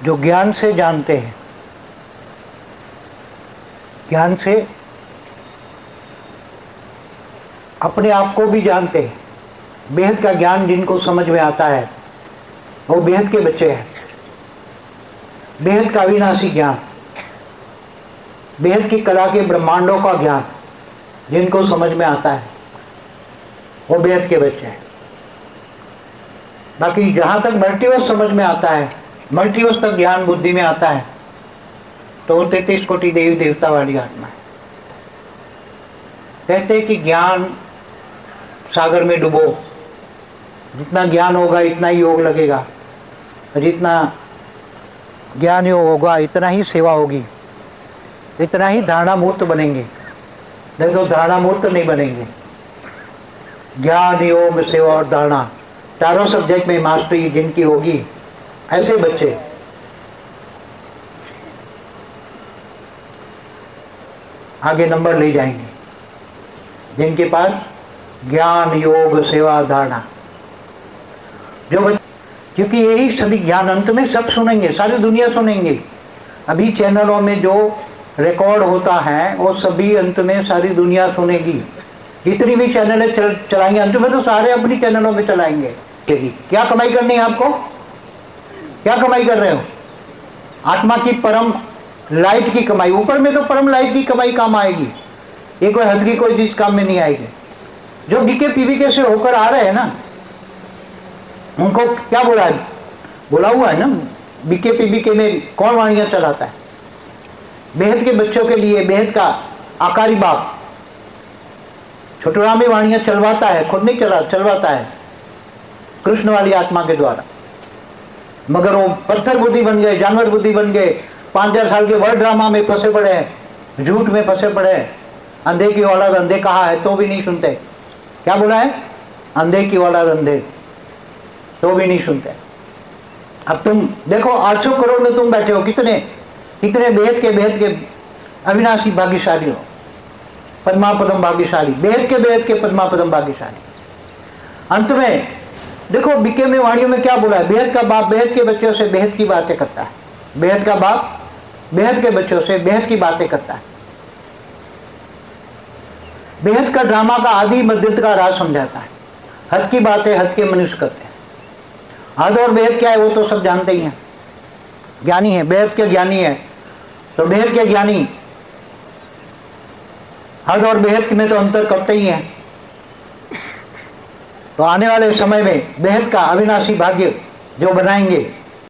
जो ज्ञान से जानते हैं, ज्ञान से अपने आप को भी जानते हैं, बेहद का ज्ञान जिनको समझ में आता है वो बेहद के बच्चे हैं। बेहद का अविनाशी ज्ञान, बेहद की कला के ब्रह्मांडों का ज्ञान जिनको समझ में आता है वो बेहद के बच्चे हैं। बाकी जहाँ तक मल्टीवर्स समझ में आता है, मल्टीवर्स तक ज्ञान बुद्धि में आता है, तो वो 33 कोटि देवी देवता वाली आत्मा है। कहते हैं कि ज्ञान सागर में डूबो, जितना ज्ञान होगा इतना ही योग लगेगा, जितना ज्ञान योग होगा इतना ही सेवा होगी, इतना ही धारणा मूर्त बनेंगे, नहीं तो धारणा मूर्त नहीं बनेंगे। ज्ञान योग सेवा और धारणा चारों सब्जेक्ट में मास्टरी जिनकी होगी, ऐसे बच्चे आगे नंबर ले जाएंगे, जिनके पास ज्ञान योग सेवा धारणा। जो बच्चे, क्योंकि यही सभी ज्ञान अंत में सब सुनेंगे, सारी दुनिया सुनेंगे। अभी चैनलों में जो रिकॉर्ड होता है वो सभी अंत में सारी दुनिया सुनेगी। जितनी भी चैनलें चलाएंगे अंत में तो सारे अपनी चैनलों में चलाएंगे। क्या कमाई करनी है आपको? क्या कमाई कर रहे हो? आत्मा की परम लाइट की कमाई। ऊपर में तो परम लाइट की कमाई काम आएगी, ये कोई हद की कोई चीज काम में नहीं आएगी। जो बीके पीवीके से होकर आ रहे हैं ना, उनको क्या बोला है? बोला हुआ है ना, बीके पीवीके में कौन वाणियां चलाता है? बेहद के बच्चों के लिए बेहद का आकारी बाप छोटुराम में वाणियां चलवाता है, खुद नहीं चलवाता है, कृष्ण वाली आत्मा के द्वारा। मगर वो पत्थर बुद्धि बन गए, जानवर बुद्धि बन गए, 5,000 साल के वर्ल्ड ड्रामा में फंसे पड़े हैं, झूठ में फंसे पड़े हैं। अंधे की औलाद अंधे कहा है तो भी नहीं सुनते। क्या बोला है? अंधे की औलाद अंधे तो भी नहीं सुनते। अब तुम देखो 800 करोड़ में तुम बैठे हो, कितने कितने बेहद के अविनाशी भाग्यशाली हो, पद्मापदम भाग्यशाली, बेहद के पद्मापदम भाग्यशाली। अंत में देखो बीके में वाणियों में क्या बोला है? बेहद का बाप बेहद के बच्चों से बेहद की बातें करता है। बेहद का बाप बेहद के बच्चों से बेहद की बातें करता है। बेहद का ड्रामा का आदि मध्य का राज समझाता है। हद की बातें हद के मनुष्य करते हैं। हद और बेहद क्या है वो तो सब जानते ही हैं, ज्ञानी है, बेहद के ज्ञानी है, तो बेहद के ज्ञानी हद और बेहद में तो अंतर करते ही हैं। तो आने वाले समय में बेहद का अविनाशी भाग्य जो बनाएंगे